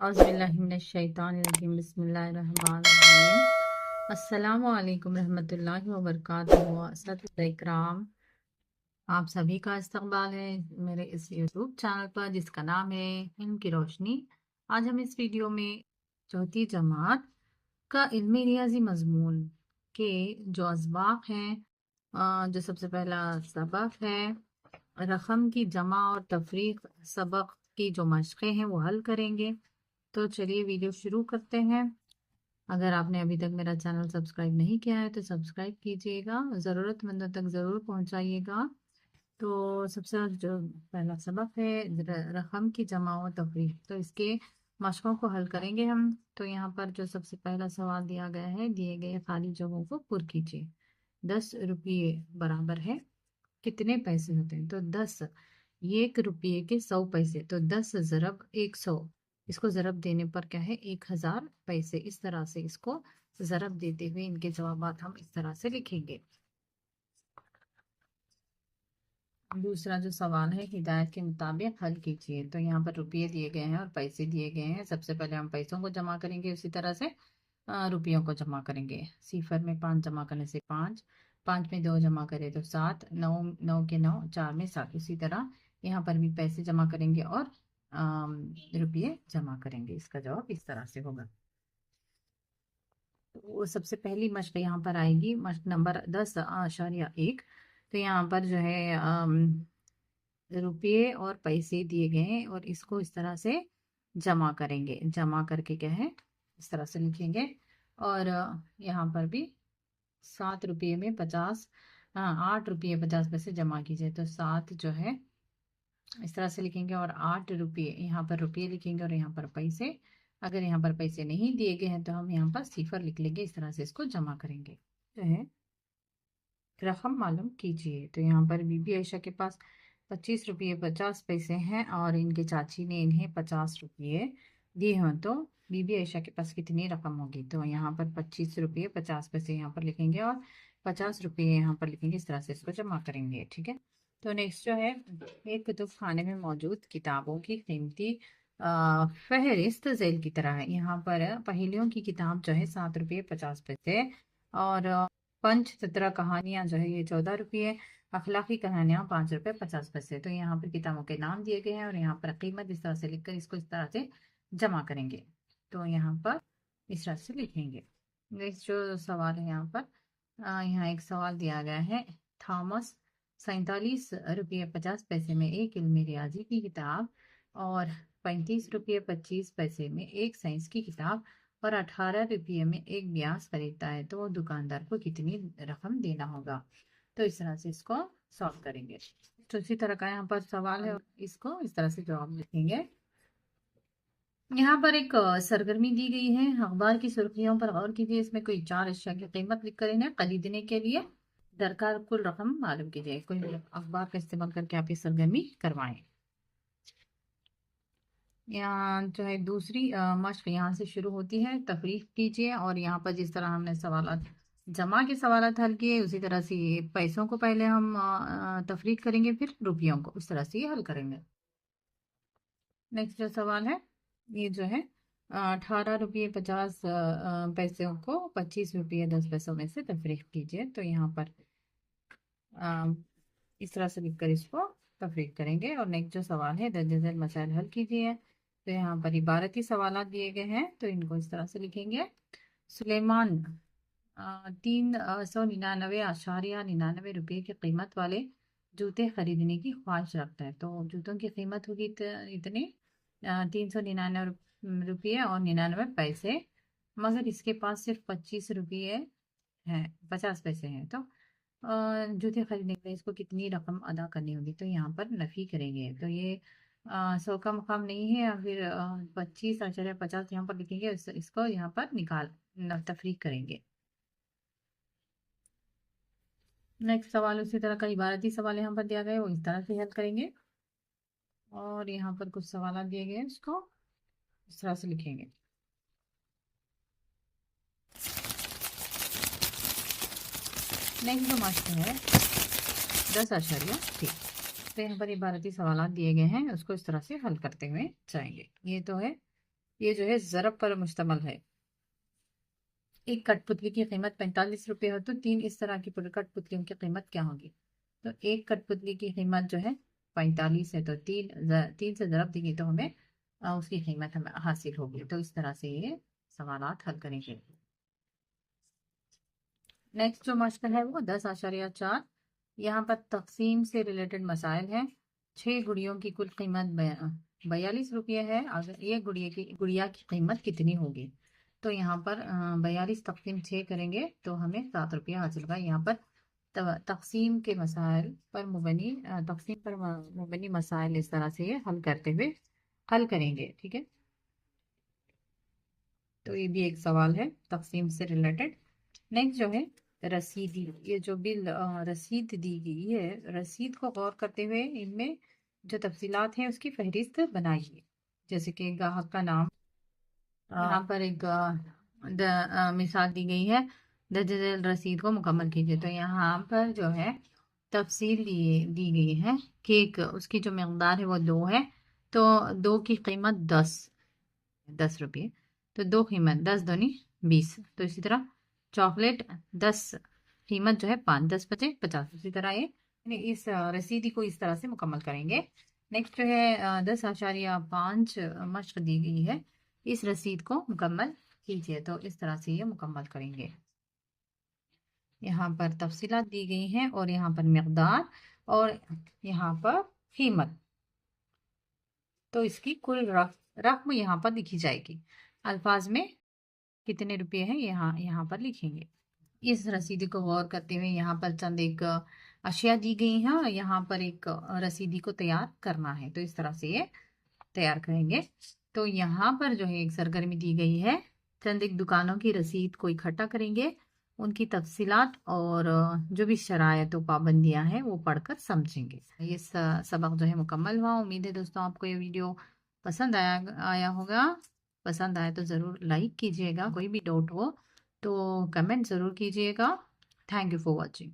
औज़ुबिल्लाहिमिनश्शैतानिर्रजीम बिस्मिल्लाहिर्रहमानिर्रहीम। अस्सलामु अलैकुम रहमतुल्लाहि व बरकातुहू। अस्सलातु इकराम, आप सभी का इस्तकबाल है मेरे इस यूट्यूब चैनल पर जिसका नाम है इल्म की रोशनी। आज हम इस वीडियो में चौथी जमात का इल्मी रियाजी मजमून के जो असबाक हैं, जो सबसे पहला सबक है रकम की जमा और तफरीक सबक की जो मशक़ें हैं वो हल करेंगे। तो चलिए वीडियो शुरू करते हैं। अगर आपने अभी तक मेरा चैनल सब्सक्राइब नहीं किया है तो सब्सक्राइब कीजिएगा, ज़रूरतमंदों तक ज़रूर पहुंचाइएगा। तो सबसे जो पहला सबक है रकम की जमा और तफरीक, तो इसके मशकों को हल करेंगे हम। तो यहाँ पर जो सबसे पहला सवाल दिया गया है, दिए गए खाली जगहों को पुर कीजिए। 10 रुपये बराबर है कितने पैसे होते हैं? तो 10, 1 रुपये के 100 पैसे, तो 10 ज़रब 100, इसको ज़रब देने पर क्या है 1000 पैसे। इस तरह से इसको ज़रब देते हुए इनके जवाबात हम इस तरह से लिखेंगे। दूसरा जो सवाल है हिदायत के मुताबिक हल कीजिए। तो यहाँ पर रुपये दिए गए हैं और पैसे दिए गए हैं। सबसे पहले हम पैसों को जमा करेंगे, उसी तरह से रुपयों को जमा करेंगे। 0 में 5 जमा करने से 5, 5 में 2 जमा करें तो 7, 9 9 के 9, 4 में 7। उसी तरह यहाँ पर भी पैसे जमा करेंगे और रुपये जमा करेंगे। इसका जवाब इस तरह से होगा। तो वो सबसे पहली मश्क यहाँ पर आएगी, मश्क नंबर 10.1। तो यहाँ पर जो है रुपये और पैसे दिए गए हैं और इसको इस तरह से जमा करेंगे। जमा करके क्या है इस तरह से लिखेंगे। और यहाँ पर भी 7 रुपये में 50, 8 रुपये 50 पैसे जमा कीजिए। तो 7 जो है इस तरह से लिखेंगे और 8 रुपये, यहाँ पर रुपये लिखेंगे और यहाँ पर पैसे। अगर यहाँ पर पैसे नहीं दिए गए हैं तो हम यहाँ पर 0 लिख लेंगे। इस तरह से इसको जमा करेंगे। जो है रकम मालूम कीजिए। तो यहाँ पर बीबी आयशा के पास 25 रुपये 50 पैसे हैं और इनके चाची ने इन्हें 50 रुपये दिए हों, तो बीबी आयशा के पास कितनी रकम होगी? तो यहाँ पर 25 रुपये 50 पैसे यहाँ पर लिखेंगे और 50 रुपये यहाँ पर लिखेंगे। इस तरह से इसको जमा करेंगे। ठीक है। तो नेक्स्ट जो है, एक कुतुब खाने में मौजूद किताबों की कीमती फहरिस्त झेल की तरह है। यहाँ पर पहेलियों की किताब जो है 7 रुपये 50 पैसे और पंचतंत्र कहानियां जो है ये 14 रुपये, अखलाकी कहानियां 5 रुपये 50 पैसे। तो यहाँ पर किताबों के नाम दिए गए हैं और यहाँ पर कीमत इस तरह से लिखकर इसको इस तरह से जमा करेंगे। तो यहाँ पर इस तरह से लिखेंगे। नेक्स्ट जो सवाल है यहाँ पर, यहाँ एक सवाल दिया गया है। थॉमस 47 रुपये 50 पैसे में एक इल्मी रियाजी की किताब और 35 रुपये 25 पैसे में एक साइंस की किताब और 18 रुपये में एक ब्याज खरीदता है, तो दुकानदार को कितनी रकम देना होगा? तो इस तरह से इसको सॉल्व करेंगे। तो इसी तरह का यहाँ पर सवाल है, इसको इस तरह से जवाब लिखेंगे। यहाँ पर एक सरगर्मी दी गई है। अखबार की सुर्खियों पर गौर कीजिए। इसमें कोई 4 अशिया की कीमत लिखकर इन्हें खरीदने के लिए दरकार कुल रकम मालूम कीजिए। कोई अखबार का इस्तेमाल करके आप ये सरगर्मी करवाएं। यहाँ जो है दूसरी मश्क यहाँ से शुरू होती है। तफरीक कीजिए और यहाँ पर जिस तरह हमने सवाल जमा के सवाल हल किए उसी तरह से ये पैसों को पहले हम तफरीक करेंगे, फिर रुपयों को उस तरह से ये हल करेंगे। नेक्स्ट जो सवाल है ये जो है 18 रुपये 50 पैसों को 25 रुपये 10 पैसों में से तफरीक कीजिए। तो यहाँ पर इस तरह से लिखकर इसको तफरीक करेंगे। और नेक्स्ट जो सवाल है दर्ज झेल मसाइल हल कीजिए। तो यहाँ पर इबारती सवाल दिए गए हैं, तो इनको इस तरह से लिखेंगे। सुलेमान 399.99 रुपये की कीमत वाले जूते खरीदने की ख्वाहिश रखता है। तो जूतों की कीमत होगी इतने 399 रुपये और 99 पैसे, मगर इसके पास सिर्फ 25 रुपये हैं 50 पैसे हैं। तो जूते खरीदने के लिए इसको कितनी रकम अदा करनी होगी? तो यहाँ पर नफ़ी करेंगे। तो ये 100 का मुकाम नहीं है या फिर 25.50 यहाँ पर लिखेंगे। इसको यहाँ पर तफरीक करेंगे। नेक्स्ट सवाल उसी तरह का इबारती सवाल यहाँ पर दिया गया है, वो इस तरह से हल करेंगे। और यहाँ पर कुछ सवाल दिए गए हैं, इसको इस तरह से लिखेंगे। नेक्स्ट जो मश्क है 10.3। तो यहाँ पर इबारती सवाल दिए गए हैं, उसको इस तरह से हल करते हुए जाएंगे। ये तो है ये जो है ज़रब पर मुश्तमल है। एक कठपुतली की कीमत 45 रुपये हो तो 3 इस तरह की कठपुतलियों की कीमत क्या होगी? तो एक कठपुतली की कीमत जो है 45 है, तो तीन से ज़रब देंगे तो हमें उसकी कीमत हमें हासिल होगी। तो इस तरह से ये सवालात हल करेंगे। नेक्स्ट जो मशक़ है वो 10.4। यहाँ पर तक़सीम से रिलेटेड मसाइल हैं। 6 गुड़ियों की कुल कीमत 42 रुपये है। अगर ये गुड़िया की कीमत कितनी होगी? तो यहाँ पर 42 तक़सीम 6 करेंगे तो हमें 7 रुपये हासिल होगा। यहाँ पर तक़सीम के मसाइल पर मुबनी तक़सीम पर मुबनी मसाइल इस तरह से ये हल करेंगे। ठीक है, तो ये भी एक सवाल है तक़सीम से रिलेटेड। नेक्स्ट जो है रसीदी, ये जो रसीद दी गई है, रसीद को गौर करते हुए इनमें जो तफसीलात हैं उसकी फहरिस्त बनाइए। जैसे कि ग्राहक का नाम, यहाँ पर एक मिसाल दी गई है, दर्ज झेल रसीद को मुकम्मल कीजिए। तो यहाँ पर जो है तफसील दी गई है। केक उसकी जो मकदार है वो 2 है, तो 2 की कीमत 10 रुपये, तो 2 कीमत 10 दूनी 20। तो इसी तरह चॉकलेट 10 कीमत जो है 5, 10 बचे 50। इसी तरह ये इस रसीदी को इस तरह से मुकम्मल करेंगे। नेक्स्ट जो है 10.5 मश्क दी गई है, इस रसीद को मुकम्मल कीजिए। तो इस तरह से ये मुकम्मल करेंगे। यहाँ पर तफसीलात दी गई हैं और यहाँ पर मकदार और यहाँ पर कीमत। तो इसकी कुल रकम यहाँ पर लिखी जाएगी। अल्फाज में कितने रुपए हैं यहाँ पर लिखेंगे। इस रसीदी को गौर करते हुए यहाँ पर चंद एक अशिया दी गई हैं और यहाँ पर एक रसीदी को तैयार करना है। तो इस तरह से ये तैयार करेंगे। तो यहाँ पर जो है एक सरगर्मी दी गई है, चंद एक दुकानों की रसीद को इकट्ठा करेंगे, उनकी तफसीलात और जो भी शरायत और पाबंदियां हैं वो पढ़कर समझेंगे। ये सबक जो है मुकम्मल हुआ। उम्मीद है दोस्तों आपको ये वीडियो पसंद आया होगा। पसंद आए तो ज़रूर लाइक कीजिएगा। कोई भी डाउट हो तो कमेंट ज़रूर कीजिएगा। Thank you for watching.